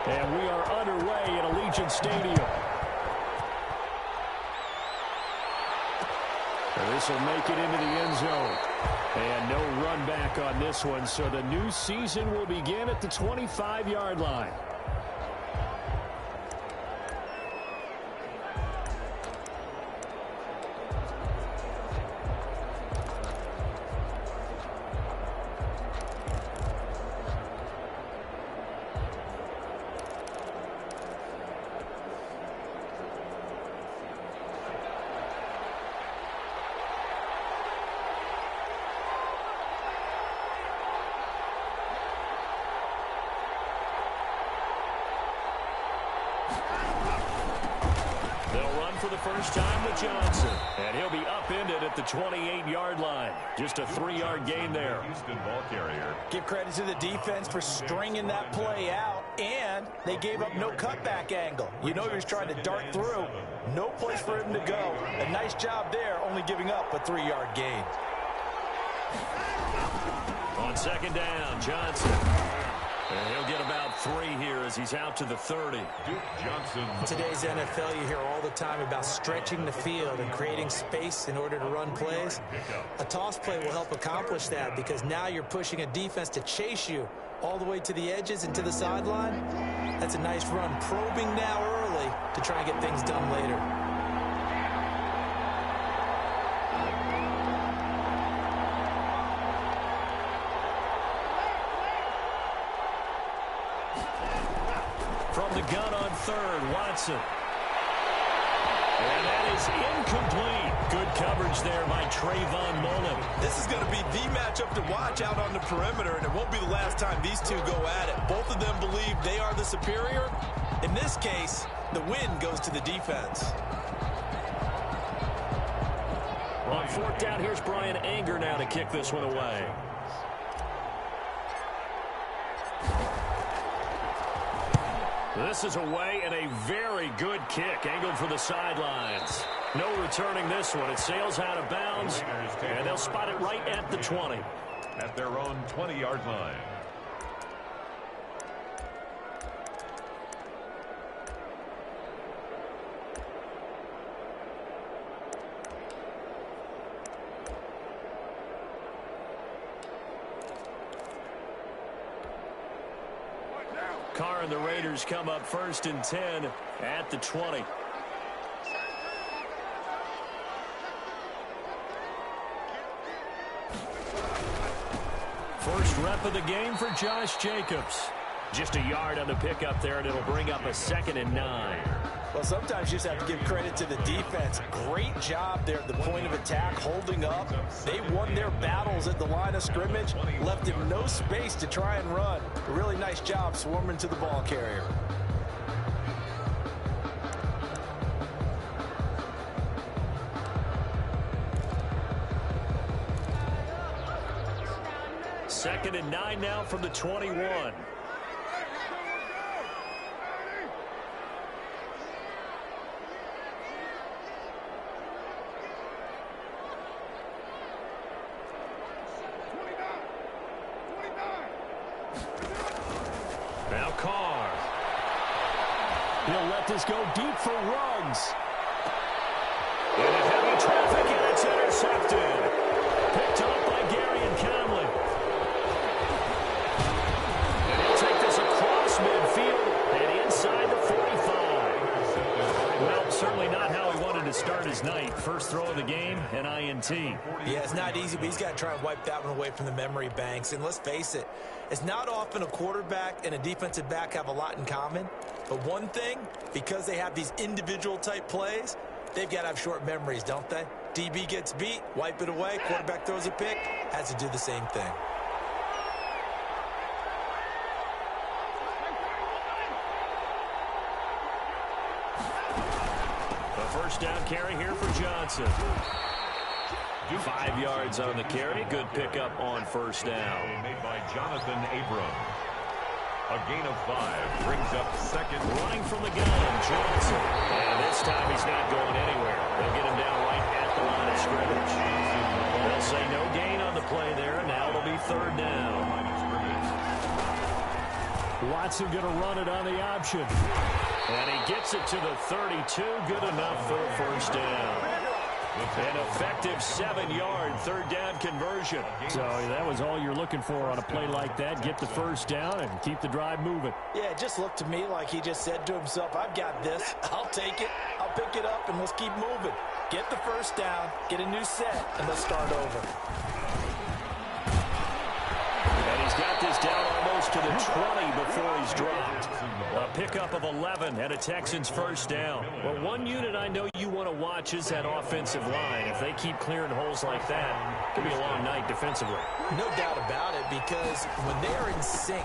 And we are underway at Allegiant Stadium. This will make it into the end zone. And no run back on this one, so the new season will begin at the 25-yard line. For the first time with Johnson. And he'll be upended at the 28-yard line. Just a 3-yard gain there. Houston ball carrier. Give credit to the defense for stringing that play out, and they gave up no cutback angle. You know he was trying to dart through. No place for him to go. A nice job there, only giving up a 3-yard gain. On second down, Johnson. And he'll get about 3 here as he's out to the 30. Duke Johnson. In today's NFL, you hear all the time about stretching the field and creating space in order to run plays. A toss play will help accomplish that because now you're pushing a defense to chase you all the way to the edges and to the sideline. That's a nice run, probing now early to try and get things done later. From the gun on third, Watson. And that is incomplete. Good coverage there by Trayvon Mullen. This is going to be the matchup to watch out on the perimeter, and it won't be the last time these two go at it. Both of them believe they are the superior. In this case, the win goes to the defense. On fourth down, here's Brian Anger now to kick this one away. This is away and a very good kick, angled for the sidelines. No returning this one. It sails out of bounds, and they'll spot it right at the 20. At their own 20-yard line. Carr and the Raiders come up first and 10 at the 20. First rep of the game for Josh Jacobs. Just a yard on the pickup there, and it'll bring up a 2nd and 9. Well, sometimes you just have to give credit to the defense. Great job there at the point of attack, holding up. They won their battles at the line of scrimmage, left him no space to try and run. A really nice job swarming to the ball carrier. Second and 9 now from the 21. Now Carr. He'll let this go deep for Ruggs. In a heavy traffic, and it's intercepted. Picked up by Gary and Conley. And he'll take this across midfield and inside the 45. Well, certainly not how he wanted to start his night. First throw of the game, an INT. Yeah, it's not easy, but he's got to try and wipe that one away from the memory banks. And let's face it, it's not often a quarterback and a defensive back have a lot in common. But one thing, because they have these individual type plays, they've got to have short memories, don't they? DB gets beat, wipe it away, quarterback throws a pick, has to do the same thing. A first down carry here for Johnson. 5 yards on the carry. Good pickup on first down. Made by Jonathan Abram. A gain of 5 brings up second. Running from the gun, Johnson. And this time he's not going anywhere. They'll get him down right at the line of scrimmage. They'll say no gain on the play there. Now it'll be third down. Watson going to run it on the option. And he gets it to the 32. Good enough for a first down. An effective 7-yard third down conversion. So that was all you're looking for on a play like that. Get the first down and keep the drive moving. Yeah, it just looked to me like he just said to himself, I've got this. I'll take it. I'll pick it up, and let's keep moving. Get the first down, get a new set, and let's start over. And he's got this down almost to the 20 before he's dropped. A pickup of 11 and a Texans first down. Well, one unit I know you want to watch is that offensive line. If they keep clearing holes like that, it could be a long night defensively. No doubt about it, because when they're in sync,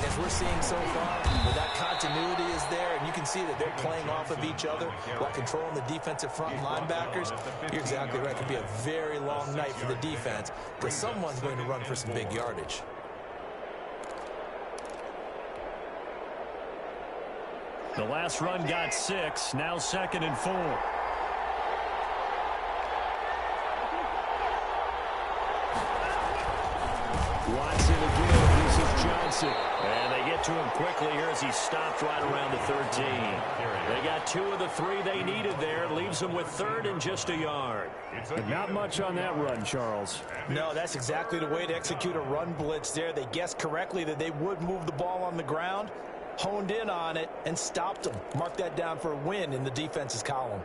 as we're seeing so far, where that continuity is there, and you can see that they're playing off of each other while controlling the defensive front linebackers, you're exactly right. It could be a very long night for the defense, because someone's going to run for some big yardage. The last run got 6, now 2nd and 4. Watson again, this is Johnson. And they get to him quickly here as he stopped right around the 13. They got 2 of the 3 they needed there. Leaves them with 3rd and just a yard. But not much on that run, Charles. No, that's exactly the way to execute a run blitz there. They guessed correctly that they would move the ball on the ground, honed in on it, and stopped them. Mark that down for a win in the defense's column.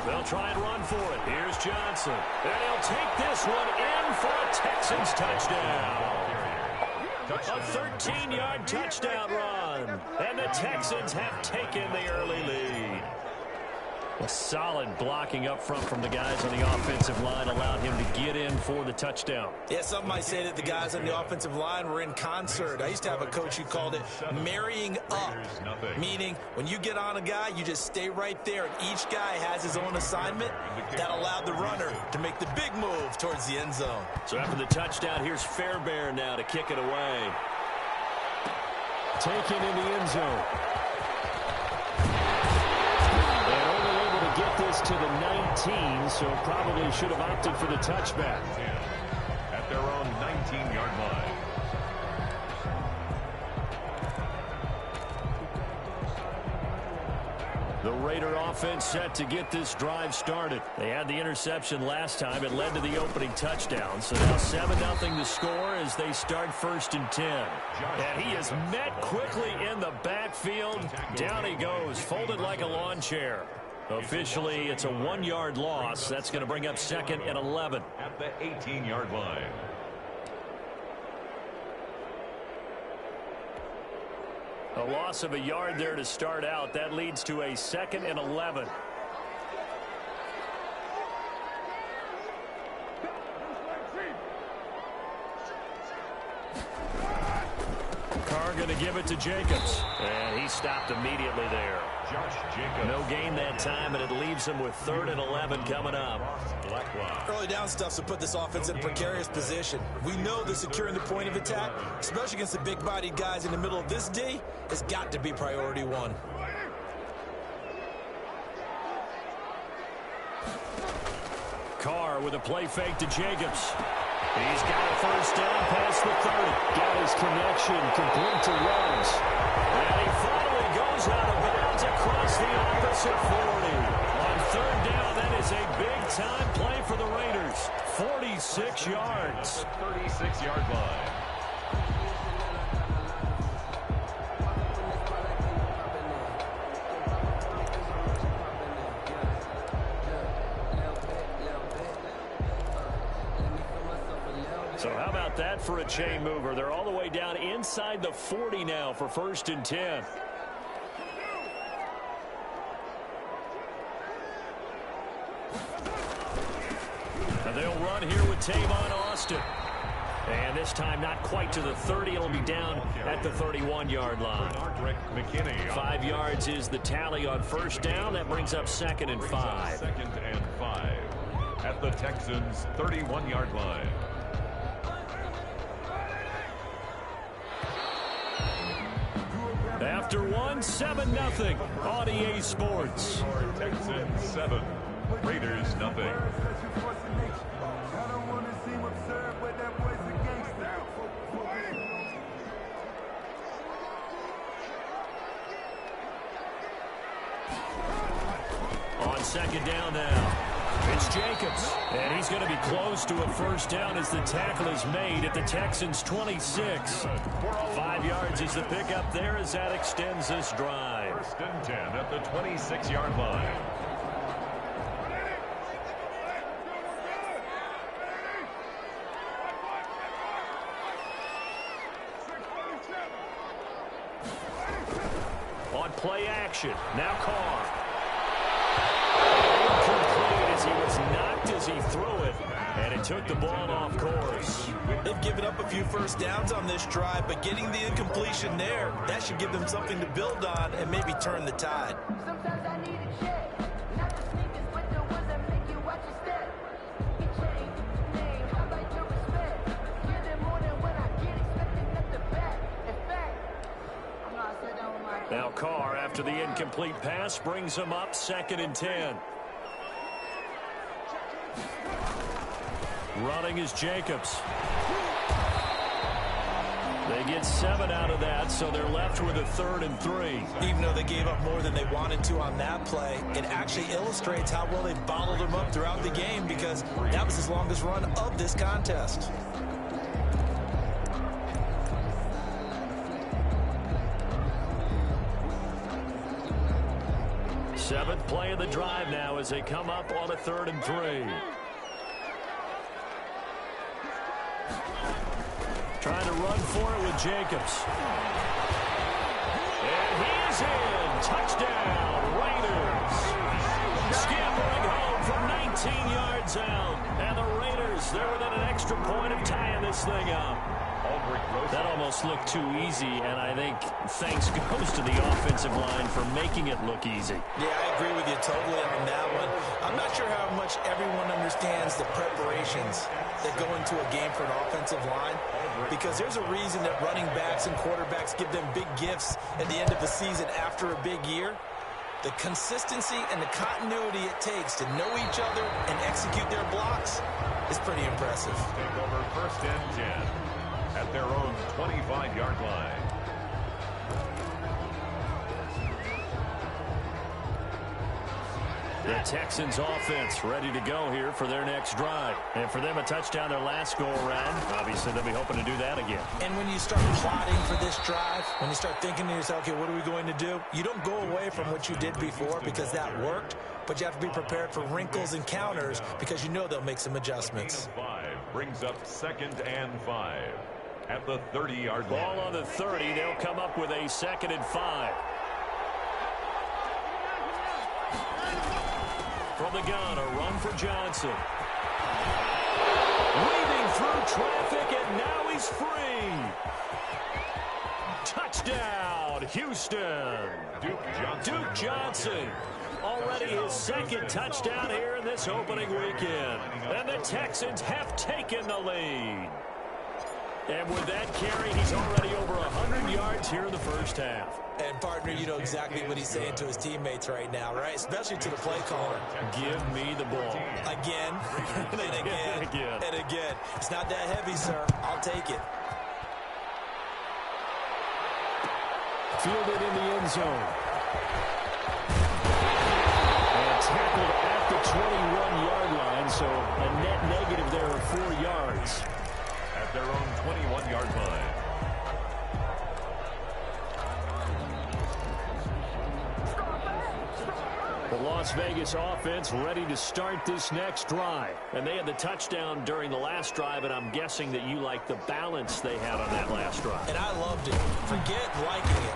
They'll try and run for it. Here's Johnson. And he'll take this one in for a Texans touchdown. A 13-yard touchdown run. And the Texans have taken the early lead. A solid blocking up front from the guys on the offensive line allowed him to get in for the touchdown. Yeah, some might say that the guys on the offensive line were in concert. I used to have a coach who called it marrying up, meaning when you get on a guy, you just stay right there, and each guy has his own assignment. That allowed the runner to make the big move towards the end zone. So after the touchdown, here's Fairbairn now to kick it away. Taken in the end zone. Get this to the 19, so probably should have opted for the touchback. At their own 19-yard line. The Raider offense set to get this drive started. They had the interception last time. It led to the opening touchdown. So now 7-0 the score as they start 1st and 10. And he is met quickly in the backfield. Down he goes, folded like a lawn chair. Officially, it's a 1-yard loss. That's going to bring up 2nd and 11. At the 18-yard line. A loss of a yard there to start out. That leads to a 2nd and 11. Carr going to give it to Jacobs. And he stopped immediately there. Josh Jacobs. No gain that time, and it leaves him with 3rd and 11 coming up. Early down stuff's to put this offense in a precarious position. We know that securing the point of attack, especially against the big-bodied guys in the middle of this D, has got to be priority 1. Carr with a play fake to Jacobs. He's got a first down past the 30. Got his connection complete to Ruggs. And he finally goes out of bounds across the opposite 40. On 3rd down, that is a big-time play for the Raiders. 46 yards. 36-yard line. So how about that for a chain mover? They're all the way down inside the 40 now for 1st and 10. And they'll run here with Tavon Austin. And this time not quite to the 30. It'll be down at the 31-yard line. 5 yards is the tally on 1st down. That brings up 2nd and 5. 2nd and 5. At the Texans' 31-yard line. After 1, won 7-0 on EA Sports. Texans 7, Raiders nothing. On second down now. It's Jacobs, and he's going to be close to a first down as the tackle is made at the Texans' 26. 5 yards is the pickup there as that extends this drive. First and 10 at the 26-yard line. On play action, now Carr. He was knocked as he threw it, and it took the ball off course. They've given up a few first downs on this drive, but getting the incompletion there, that should give them something to build on and maybe turn the tide. Sometimes I need a check, not the sneakers, but the ones that make you watch your step. You change name, how about your respect? Get it more than when I get expected nothing back. In fact, I know I said that with my... Now Carr, after the incomplete pass, brings him up 2nd and 10. Running is Jacobs. They get 7 out of that, so they're left with a 3rd and 3. Even though they gave up more than they wanted to on that play, it actually illustrates how well they bottled them up throughout the game because that was his longest run of this contest. Seventh play of the drive now as they come up on a 3rd and 3. Trying to run for it with Jacobs. And he is in. Touchdown, Raiders. Scampering home from 19 yards out. And the Raiders, they're within an extra point of tying this thing up. That almost looked too easy, and I think thanks goes to the offensive line for making it look easy. Yeah, I agree with you totally on that one. I'm not sure how much everyone understands the preparations that go into a game for an offensive line, because there's a reason that running backs and quarterbacks give them big gifts at the end of the season after a big year. The consistency and the continuity it takes to know each other and execute their blocks is pretty impressive. Take over 1st and 10 at their own 25-yard line. The Texans offense ready to go here for their next drive. And for them, a touchdown their last go-around. Obviously, they'll be hoping to do that again. And when you start plotting for this drive, when you start thinking to yourself, okay, what are we going to do? You don't go away from what you did before because that worked, but you have to be prepared for wrinkles and counters because you know they'll make some adjustments. 5 brings up 2nd and 5 at the 30-yard line. Ball on the 30. They'll come up with a 2nd and 5. From the gun, a run for Johnson. Weaving through traffic, and now he's free. Touchdown, Houston. Duke Johnson. Already his 2nd touchdown here in this opening weekend. And the Texans have taken the lead. And with that carry, he's already over 100 yards here in the first half. And, partner, you know exactly what he's saying to his teammates right now, right? Especially to the play caller. Give me the ball. Again, and again, and again. It's not that heavy, sir. I'll take it. Fielded in the end zone. And tackled at the 21-yard line, so a net negative there of 4 yards. At their own 21-yard line. The Las Vegas offense ready to start this next drive. And they had the touchdown during the last drive, and I'm guessing that you like the balance they had on that last drive. And I loved it. Forget liking it.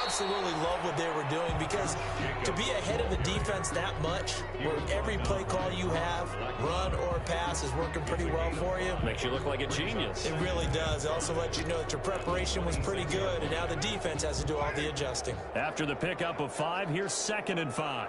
Absolutely love what they were doing, because to be ahead of a defense that much, where every play call you have, run or pass, is working pretty well for you. Makes you look like a genius. It really does. It also lets you know that your preparation was pretty good, and now the defense has to do all the adjusting. After the pickup of 5, here's 2nd and 5.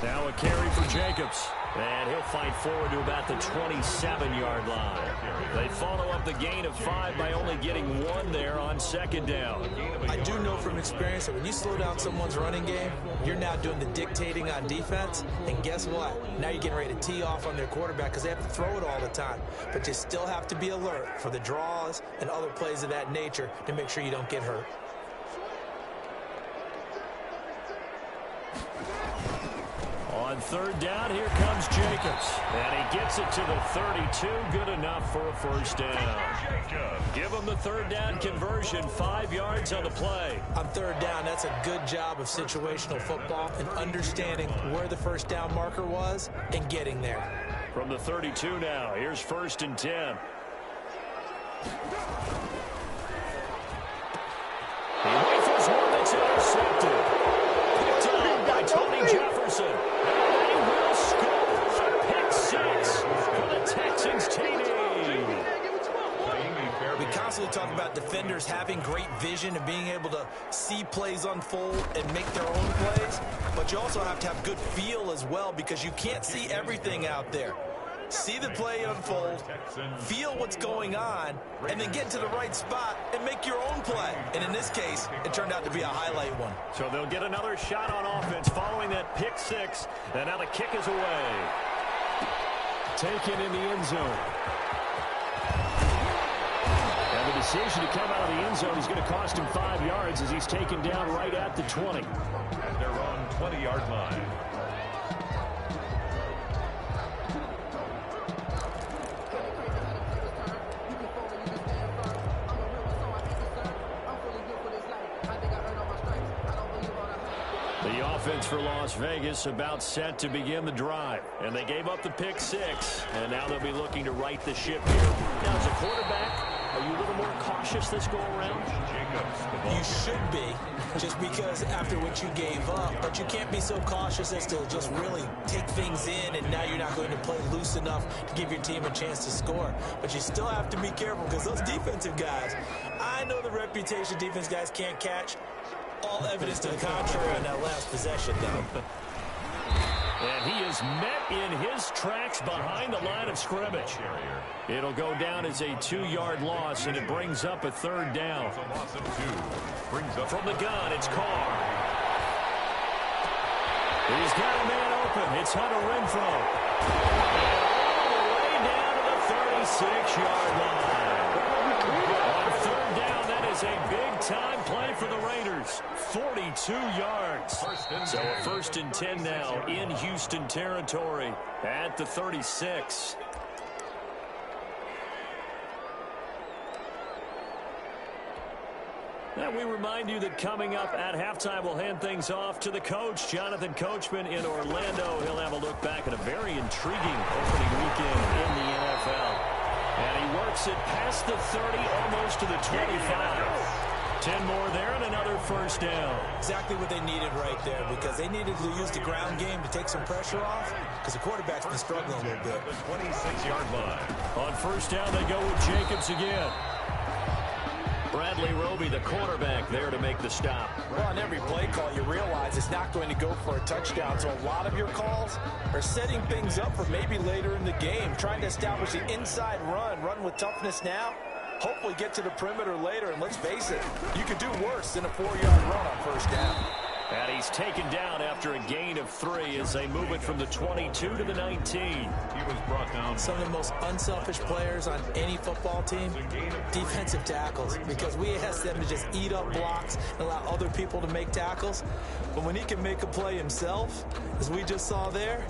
Now a carry for Jacobs. And he'll fight forward to about the 27-yard line. They follow up the gain of 5 by only getting 1 there on second down. I do know from experience that when you slow down someone's running game, you're now doing the dictating on defense. And guess what? Now you're getting ready to tee off on their quarterback because they have to throw it all the time. But you still have to be alert for the draws and other plays of that nature to make sure you don't get hurt. On third down, here comes Jacobs. And he gets it to the 32. Good enough for a first down. Give him the third down conversion. 5 yards on the play. On third down, that's a good job of situational football and understanding where the first down marker was and getting there. From the 32 now, here's 1st and 10. He rifles one that's intercepted. Picked up by Tony Jefferson. And they will score a pick 6 for the Texans TD. We constantly talk about defenders having great vision and being able to see plays unfold and make their own plays. But you also have to have good feel as well because you can't see everything out there. See the play unfold, feel what's going on, and then get to the right spot and make your own play. And in this case, it turned out to be a highlight one. So they'll get another shot on offense following that pick 6. And now the kick is away. Taken in the end zone. And the decision to come out of the end zone is going to cost him 5 yards as he's taken down right at the 20. At their own 20-yard line. The offense for Las Vegas about set to begin the drive. And they gave up the pick 6. And now they'll be looking to right the ship here. Now, as a quarterback, are you a little more cautious this go-around? You should be, just because after what you gave up. But you can't be so cautious as to just really take things in, and now you're not going to play loose enough to give your team a chance to score. But you still have to be careful because those defensive guys, I know the reputation defense guys can't catch. All evidence to the contrary on that last possession, though. And he is met in his tracks behind the line of scrimmage. It'll go down as a 2-yard loss, and it brings up a third down. From the gun, it's Carr. He's got a man open. It's Hunter Renfrow. And all the way down to the 36-yard line. On third down, that is a big-time play for the Raiders. 42 yards. So a 1st and 10 now in Houston territory at the 36. And we remind you that coming up at halftime, we'll hand things off to the coach, Jonathan Coachman in Orlando. He'll have a look back at a very intriguing opening weekend in the NFL. And he works it past the 30, almost to the 25. 10 more there and another first down. Exactly what they needed right there because they needed to use the ground game to take some pressure off because the quarterback's been struggling a little bit. The 26-yard line. On first down, they go with Jacobs again. Bradley Roby, the quarterback, there to make the stop. Well, on every play call, you realize it's not going to go for a touchdown. So a lot of your calls are setting things up for maybe later in the game, trying to establish the inside run with toughness now. Hopefully get to the perimeter later, and let's face it, you could do worse than a 4-yard run on first down. And he's taken down after a gain of 3 as they move it from the 22 to the 19. He was brought down. Some of the most unselfish players on any football team, defensive tackles, because we ask them to just eat up blocks and allow other people to make tackles. But when he can make a play himself, as we just saw there,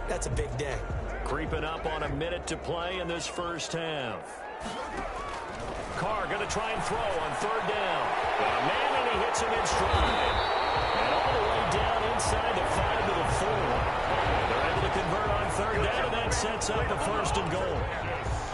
that's a big day. Creeping up on a minute to play in this first half. Carr going to try and throw on third down. Got a man, and he hits him in stride. And all the way down inside the 5 to the 4. They're able to convert on third down, and that sets up a 1st and goal.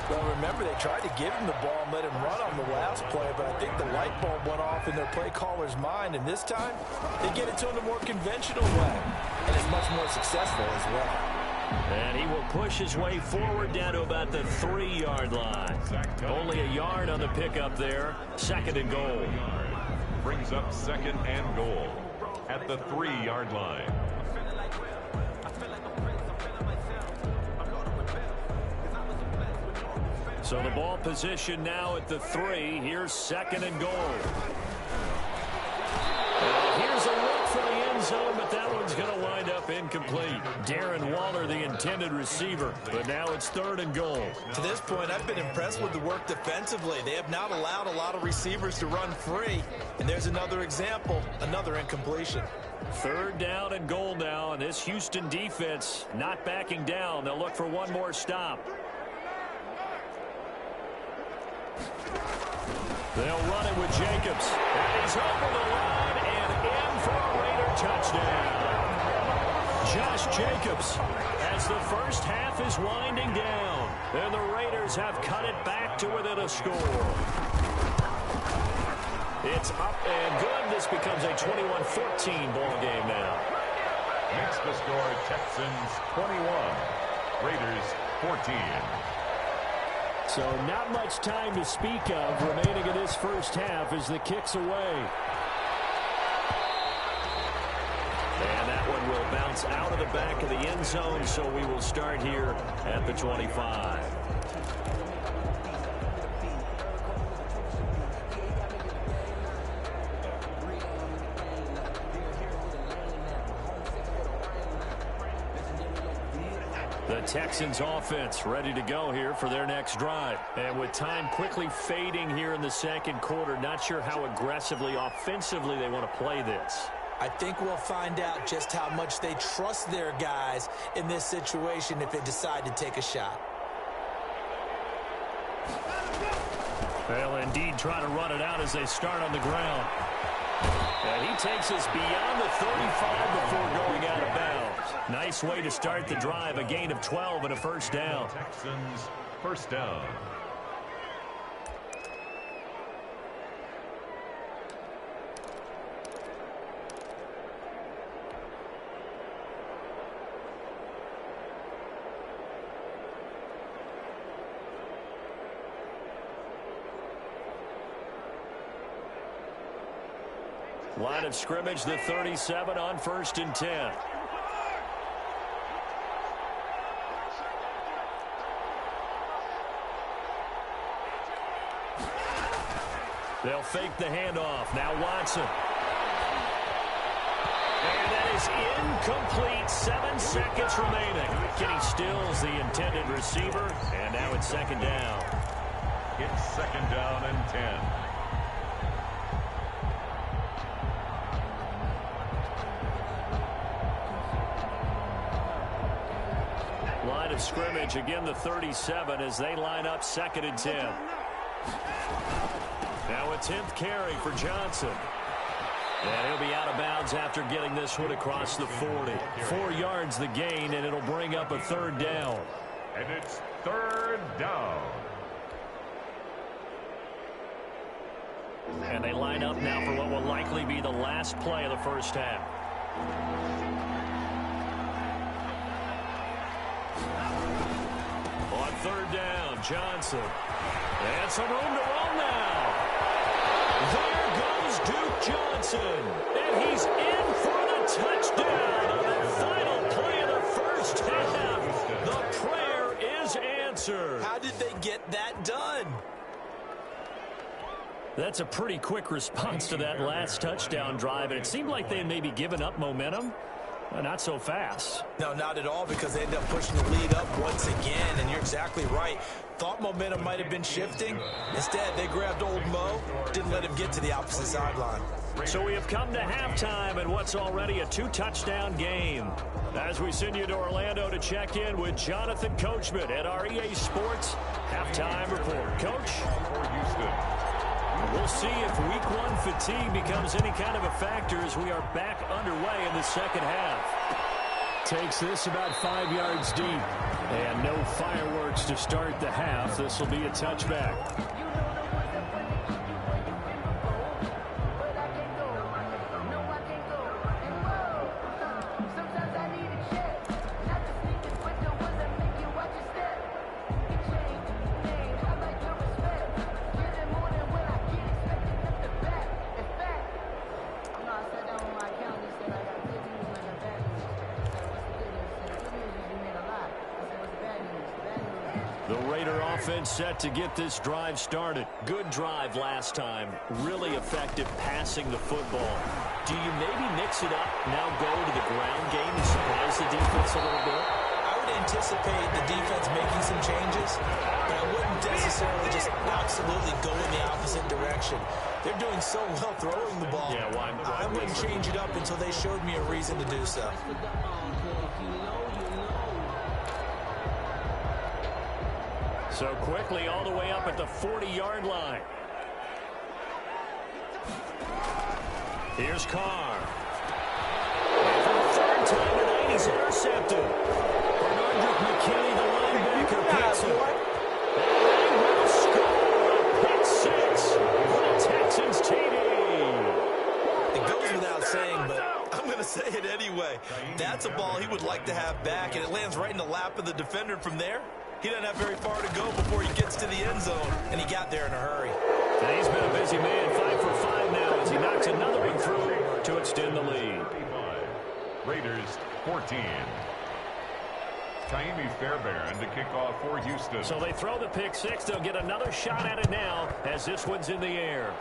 Well, remember, they tried to give him the ball and let him run on the last play, but I think the light bulb went off in their play caller's mind, and this time, they get it to him the more conventional way, and it's much more successful as well. And he will push his way forward down to about the 3-yard line. Only a yard on the pickup there. 2nd and goal. Brings up 2nd and goal at the 3-yard line. So the ball position now at the 3. Here's 2nd and goal. Here's a look for the end zone, but that one's going to wind up incomplete. Darren Waller, the intended receiver, but now it's 3rd and goal. To this point, I've been impressed with the work defensively. They have not allowed a lot of receivers to run free. And there's another example, another incompletion. 3rd down and goal now, and this Houston defense not backing down. They'll look for one more stop. They'll run it with Jacobs. And he's over the line and in for a Raider touchdown. Josh Jacobs, as the first half is winding down, and the Raiders have cut it back to within a score. It's up and good. This becomes a 21-14 ball game now. Makes the score Texans 21, Raiders 14. So not much time to speak of remaining in this first half as the kick's away. And that one will bounce out of the back of the end zone, so we will start here at the 25. The Texans offense ready to go here for their next drive. And with time quickly fading here in the second quarter, not sure how aggressively, offensively they want to play this. I think we'll find out just how much they trust their guys in this situation if they decide to take a shot. They'll indeed try to run it out as they start on the ground. And he takes us beyond the 35 before going out of bounds. Nice way to start the drive, a gain of 12 and a first down. Texans first down. Line of scrimmage, the 37 on 1st and 10. They'll fake the handoff. Now Watson. And that is incomplete. 7 seconds remaining. Kenny Stills, the intended receiver. And now it's 2nd down. It's 2nd down and 10. Line of scrimmage, again the 37 as they line up 2nd and 10. Now a 10th carry for Johnson. And he'll be out of bounds after getting this one across the 40. 4 yards the gain, and it'll bring up a 3rd down. And it's 3rd down. And they line up now for what will likely be the last play of the first half. On 3rd down, Johnson. And some room to run now. There goes Duke Johnson. And he's in for the touchdown on the final play of the first half. The prayer is answered. How did they get that done? That's a pretty quick response to that last touchdown drive, and it seemed like they had maybe given up momentum. Not so fast. No, not at all, because they end up pushing the lead up once again, and you're exactly right. Thought momentum might have been shifting. Instead, they grabbed old Mo, didn't let him get to the opposite sideline. So we have come to halftime in what's already a 2-touchdown game. As we send you to Orlando to check in with Jonathan Coachman at our EA Sports Halftime Report. Coach? For Houston. We'll see if week 1 fatigue becomes any kind of a factor as we are back underway in the second half. Takes this about 5 yards deep. And no fireworks to start the half. This will be a touchback. The Raider offense set to get this drive started. Good drive last time. Really effective passing the football. Do you maybe mix it up, now go to the ground game and surprise the defense a little bit? I would anticipate the defense making some changes, but I wouldn't necessarily just absolutely go in the opposite direction. They're doing so well throwing the ball. Yeah, why I wouldn't change it up until they showed me a reason to do so. So quickly all the way up at the 40-yard line. Here's Carr. And for the third time tonight, he's intercepted. Bernard McKinney, the linebacker, picks him. And they will score a pick six for the Texans TD. It goes without saying, but I'm going to say it anyway. That's a ball he would like to have back, and it lands right in the lap of the defender from there. He doesn't have very far to go before he gets to the end zone, and he got there in a hurry. And he's been a busy man, 5 for 5 now as he knocks another one through to extend the lead. Raiders 14. Taimi Fairbairn to kick off for Houston. So they throw the pick six. They'll get another shot at it now as this one's in the air.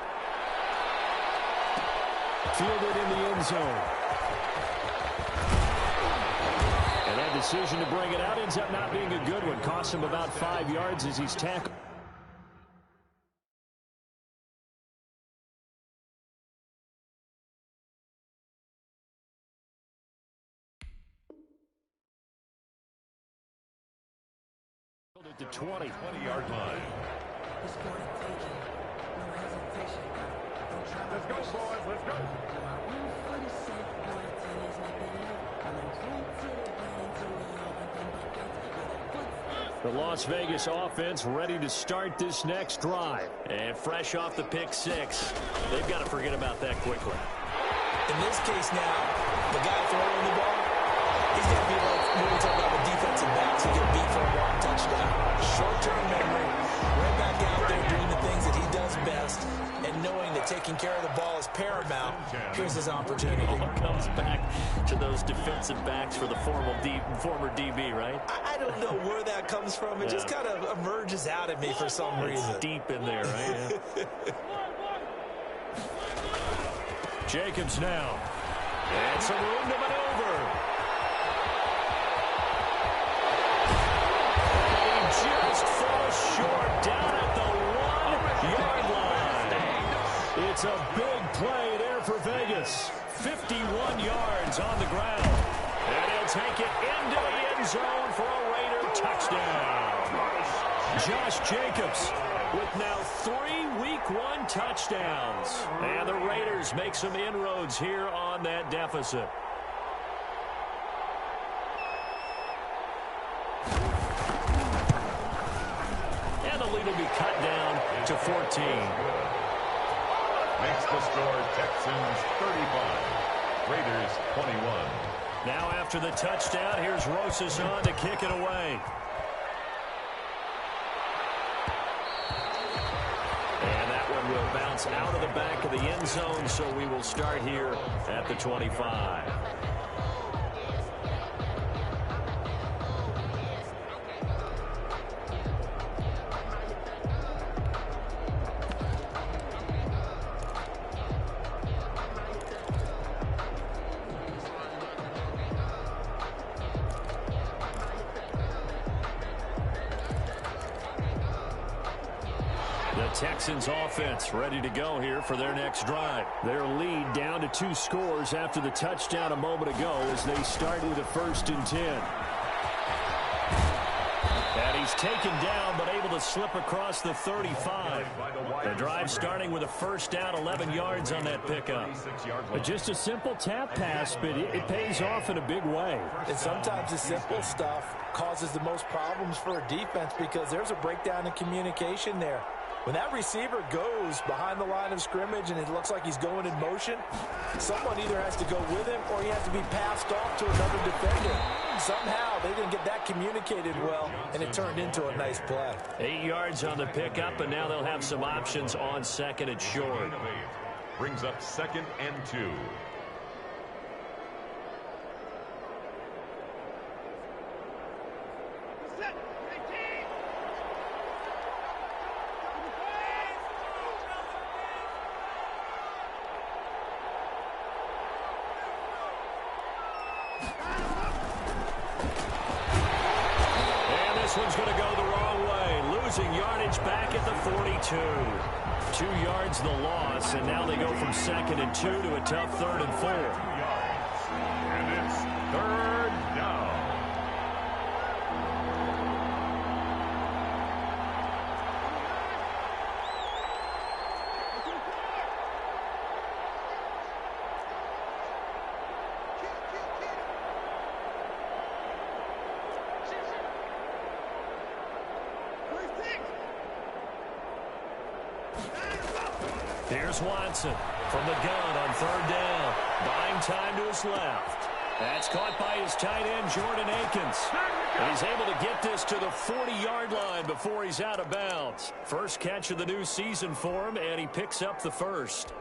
Fielded in the end zone. And that decision to bring it out ends up not being a good one. Cost him about 5 yards as he's tackled. At the 20-yard line. Let's go, boys. Let's go. The Las Vegas offense ready to start this next drive. And fresh off the pick six, they've got to forget about that quickly. In this case now, the guy throwing the ball, he's going to be like when we talk about the defensive backs who get beat for a long touchdown. Short-term memory, right back out there doing the things that he does best, and knowing that taking care of the ball is paramount. Here's his opportunity. All comes back to those defensive backs for the former DB, right? I don't know where that comes from. It just kind of emerges out at me for some reason. It's deep in there, right? Yeah. Jacobs now. And some room to maneuver. And he just falls short down at the 1-yard line. It's a big play there for Vegas. 51 yards on the ground. And he'll take it into the end zone for a Raider touchdown. Josh Jacobs with now 3 Week 1 touchdowns. And the Raiders make some inroads here on that deficit. And the lead will be cut down to 14. Makes the score Texans 35. Raiders 21. Now after the touchdown, here's Rosas on to kick it away. And that one will bounce out of the back of the end zone, so we will start here at the 25. Texans offense ready to go here for their next drive. Their lead down to 2 scores after the touchdown a moment ago as they start with a 1st and 10. And he's taken down but able to slip across the 35. The drive starting with a 1st down, 11 yards on that pickup. Just a simple tap pass, but it pays off in a big way. And sometimes the simple stuff causes the most problems for a defense because there's a breakdown in communication there. When that receiver goes behind the line of scrimmage and it looks like he's going in motion, someone either has to go with him or he has to be passed off to another defender. Somehow they didn't get that communicated well, and it turned into a nice play. 8 yards on the pickup, and now they'll have some options on 2nd and short. Brings up 2nd and 2. This one's going to go the wrong way. Losing yardage back at the 42. 2 yards the loss, and now they go from 2nd and 2 to a tough 3rd and 4. 2 yards. And it's 3rd down. Here's Watson from the gun on 3rd down. Buying time to his left. That's caught by his tight end, Jordan Akins. He's able to get this to the 40-yard line before he's out of bounds. First catch of the new season for him, and he picks up the first.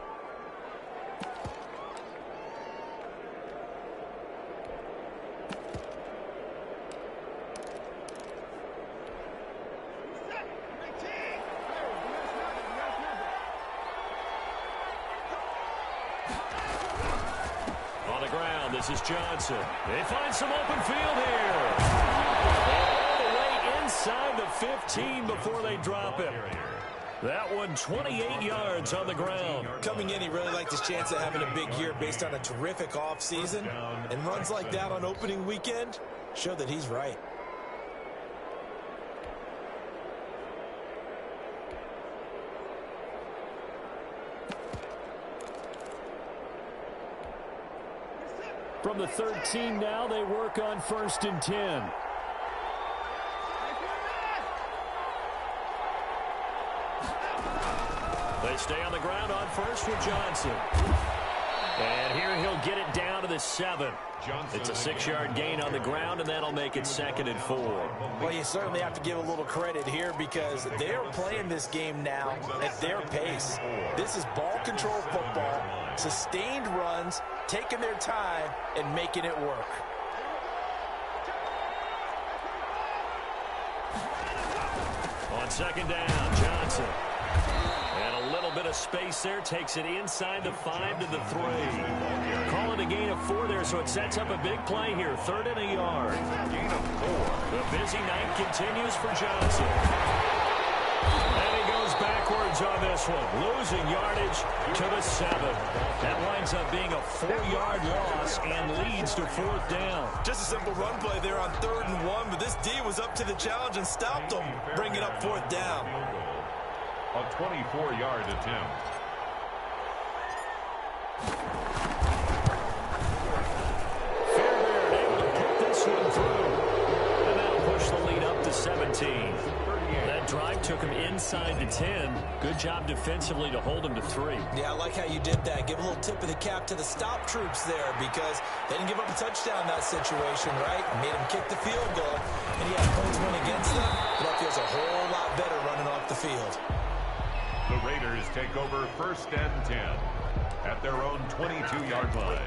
This is Johnson. They find some open field here. All the way inside the 15 before they drop it. That one 28 yards on the ground. Coming in, he really liked his chance of having a big year based on a terrific offseason. And runs like that on opening weekend show that he's right. From the 13 now, they work on 1st and 10. They stay on the ground on 1st with Johnson. And here he'll get it down to the 7. It's a 6-yard gain on the ground, and that'll make it 2nd and 4. Well, you certainly have to give a little credit here because they're playing this game now at their pace. This is ball control football, sustained runs, taking their time, and making it work. On 2nd down, Johnson. And a little bit of space there, takes it inside the 5 to the 3. Call it a gain of 4 there, so it sets up a big play here. 3rd and a yard. Gain of 4. The busy night continues for Johnson. And he goes backwards on this one, losing yardage to the 7. That winds up being a 4-yard loss and leads to 4th down. Just a simple run play there on 3rd and 1, but this D was up to the challenge and stopped him, bringing up 4th down. A 24-yard attempt. Fairbairn able to put this one through. And that'll push the lead up to 17. That drive took him inside the 10. Good job defensively to hold him to 3. Yeah, I like how you did that. Give a little tip of the cap to the stop troops there because they didn't give up a touchdown in that situation, right? Made him kick the field goal, and he had points went against them, but that feels a whole lot better running off the field. The Raiders take over 1st and 10 at their own 22-yard line.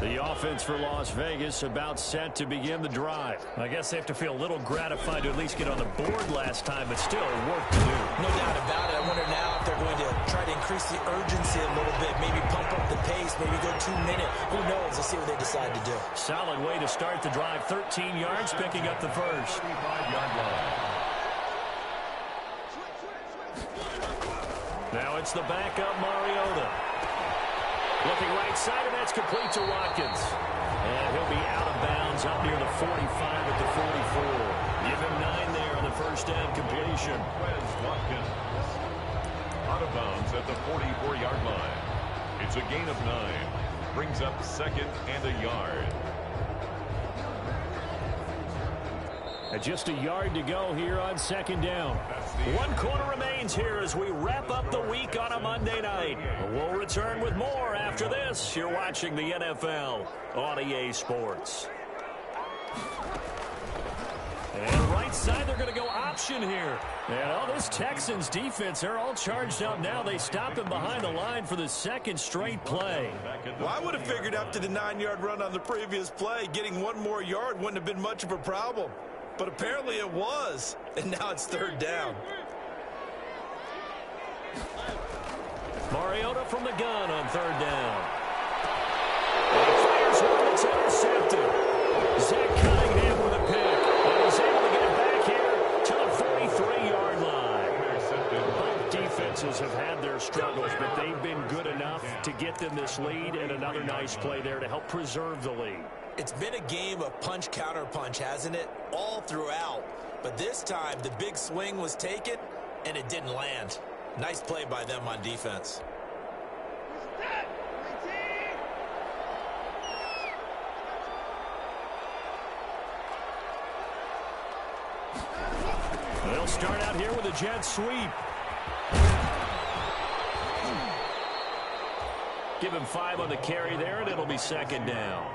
The offense for Las Vegas about set to begin the drive. I guess they have to feel a little gratified to at least get on the board last time, but still work to do. No doubt about it. I wonder now if they're going to try to increase the urgency a little bit, maybe pump up the pace, maybe go 2-minute. Who knows? Let's see what they decide to do. Solid way to start the drive. 13 yards, picking up the first. 35-yard line. Now it's the backup Mariota. Looking right side, and that's complete to Watkins. And he'll be out of bounds up near the 45 at the 44. Give him 9 there on the first down completion. Wes Watkins out of bounds at the 44-yard line. It's a gain of 9. Brings up 2nd and a yard. And just a yard to go here on 2nd down. 1 quarter remains here as we wrap up the week on a Monday night. We'll return with more after this. You're watching the NFL on EA Sports. And right side, they're going to go option here. And all this Texans defense, they're all charged up now. They stopped him behind the line for the second straight play. Well, I would have figured after the 9-yard run on the previous play, getting one more yard wouldn't have been much of a problem. But apparently it was. And now it's third down. Mariota from the gun on third down. And he fires one that's intercepted. Zach Cunningham with a pick. And he's able to get it back here to the 43-yard line. Both defenses have had their struggles, but they've been good enough to get them this lead, and another nice play there to help preserve the lead. It's been a game of punch-counter-punch, hasn't it? All throughout. But this time, the big swing was taken, and it didn't land. Nice play by them on defense. They'll start out here with a jet sweep. Give him 5 on the carry there, and it'll be second down.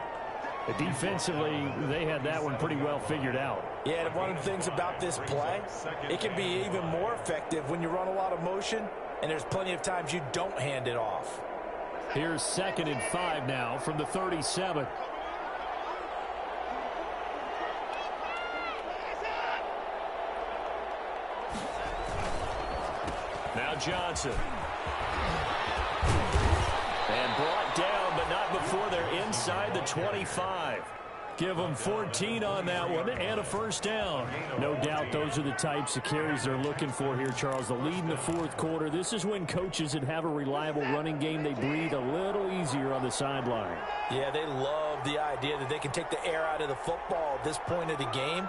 Defensively, they had that one pretty well figured out. Yeah, and one of the things about this play, it can be even more effective when you run a lot of motion, and there's plenty of times you don't hand it off. Here's 2nd and 5 now from the 37. Now Johnson. And brought down, but not before they're inside the 25. Give them 14 on that one and a first down. No doubt those are the types of carries they're looking for here, Charles. The lead in the fourth quarter. This is when coaches that have a reliable running game, they breathe a little easier on the sideline. Yeah, they love the idea that they can take the air out of the football at this point of the game.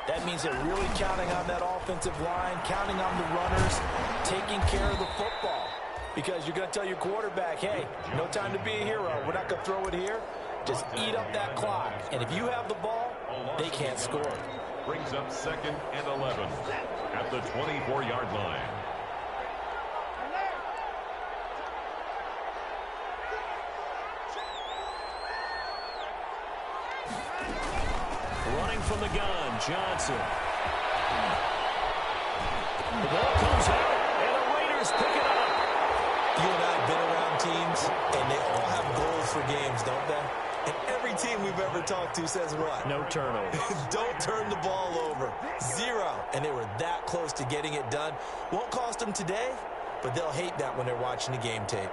That means they're really counting on that offensive line, counting on the runners, taking care of the football. Because you're going to tell your quarterback, hey, no time to be a hero. We're not going to throw it here. Just eat up that clock. And if you have the ball, they can't score. Brings up 2nd and 11 at the 24-yard line. Running from the gun, Johnson. The ball comes out, and the Raiders pick it up. You and I have been around teams, and they all have goals for games, don't they? And every team we've ever talked to says what? No turnovers. Don't turn the ball over. 0. And they were that close to getting it done. Won't cost them today, but they'll hate that when they're watching the game tape.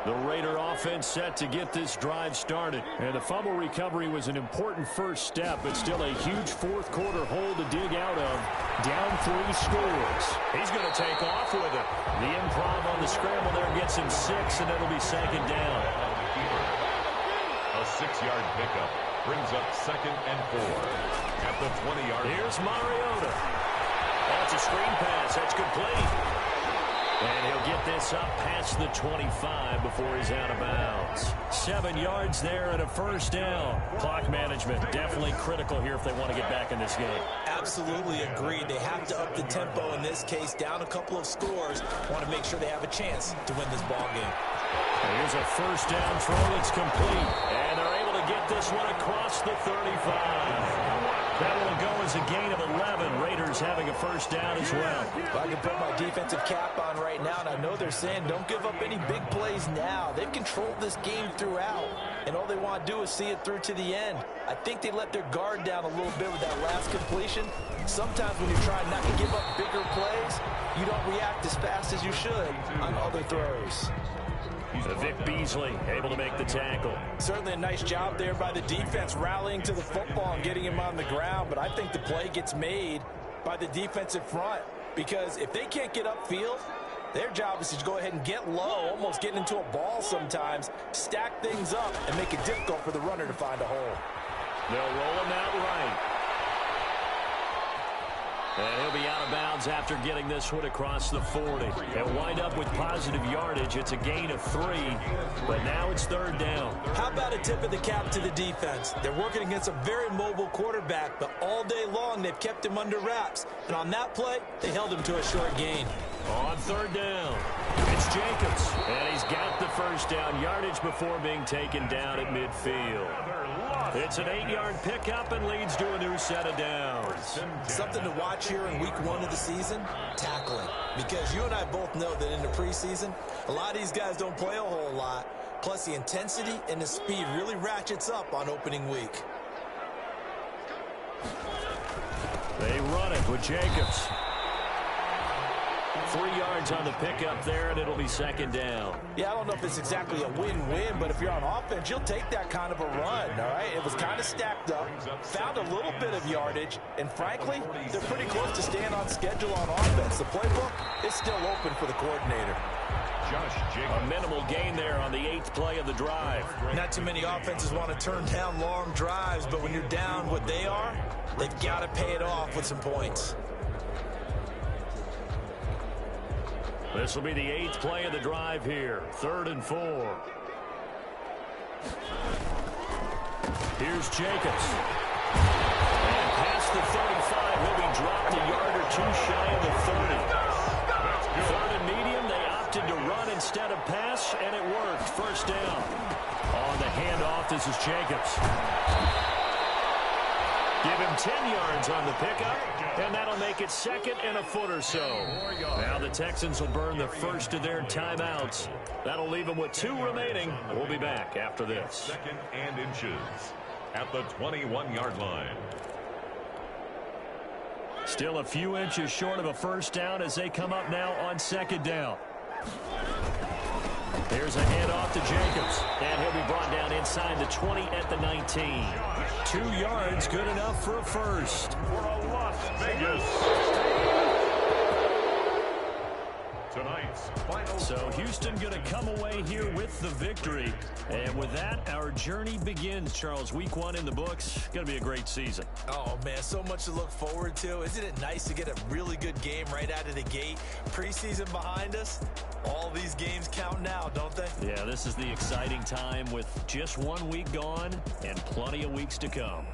The Raider offense set to get this drive started. And the fumble recovery was an important first step, but still a huge fourth quarter hole to dig out of. Down 3 scores. He's going to take off with it. The improv on the scramble there gets him 6, and it'll be second down. A 6-yard pickup brings up 2nd and 4 at the 20-yard line. Here's Mariota. That's a screen pass. That's complete. And he'll get this up past the 25 before he's out of bounds. 7 yards there and a first down. Clock management definitely critical here if they want to get back in this game. Absolutely agreed. They have to up the tempo in this case. Down a couple of scores. Want to make sure they have a chance to win this ball game. And here's a first down throw that's complete. And they're able to get this one across the 35. That will go as a gain of 11. Raiders having a first down as well. I can put my defensive cap on right now, and I know they're saying don't give up any big plays now. They've controlled this game throughout, and all they want to do is see it through to the end. I think they let their guard down a little bit with that last completion. Sometimes when you're trying not to give up bigger plays, you don't react as fast as you should on other throws. Vic Beasley able to make the tackle. Certainly a nice job there by the defense rallying to the football and getting him on the ground, but I think the play gets made by the defensive front because if they can't get upfield, their job is to go ahead and get low, almost get into a ball sometimes, stack things up, and make it difficult for the runner to find a hole. They'll roll him out right. And he'll be out of bounds after getting this one across the 40. They'll wind up with positive yardage. It's a gain of 3, but now it's third down. How about a tip of the cap to the defense? They're working against a very mobile quarterback, but all day long they've kept him under wraps. And on that play, they held him to a short gain. On third down, it's Jacobs, and he's got the first down yardage before being taken down at midfield. It's an 8-yard pickup and leads to a new set of downs. Something to watch here in week 1 of the season, tackling. Because you and I both know that in the preseason, a lot of these guys don't play a whole lot. Plus, the intensity and the speed really ratchets up on opening week. They run it with Jacobs. 3 yards on the pickup there, and it'll be second down. Yeah, I don't know if it's exactly a win-win, but if you're on offense, you'll take that kind of a run, all right? It was kind of stacked up, found a little bit of yardage, and frankly, they're pretty close to staying on schedule on offense. The playbook is still open for the coordinator. A minimal gain there on the 8th play of the drive. Not too many offenses want to turn down long drives, but when you're down what they are, they've got to pay it off with some points. This will be the 8th play of the drive here. 3rd and 4. Here's Jacobs. And past the 35, he'll be dropped a yard or two shy of the 30. 3rd and medium, they opted to run instead of pass, and it worked. First down. On the handoff, this is Jacobs. Give him 10 yards on the pickup, and that'll make it 2nd and a foot or so. Now the Texans will burn the first of their timeouts. That'll leave them with 2 remaining. We'll be back after this. 2nd and inches at the 21-yard line. Still a few inches short of a first down as they come up now on 2nd down. Here's a handoff to Jacobs, and he'll be brought down inside the 20 at the 19. 2 yards, good enough for a first. For a Las Vegas. Tonight's final. So Houston going to come away here with the victory. And with that, our journey begins, Charles. Week 1 in the books. Going to be a great season. Oh, man, so much to look forward to. Isn't it nice to get a really good game right out of the gate? Preseason behind us. All these games count now, don't they? Yeah, this is the exciting time with just 1 week gone and plenty of weeks to come.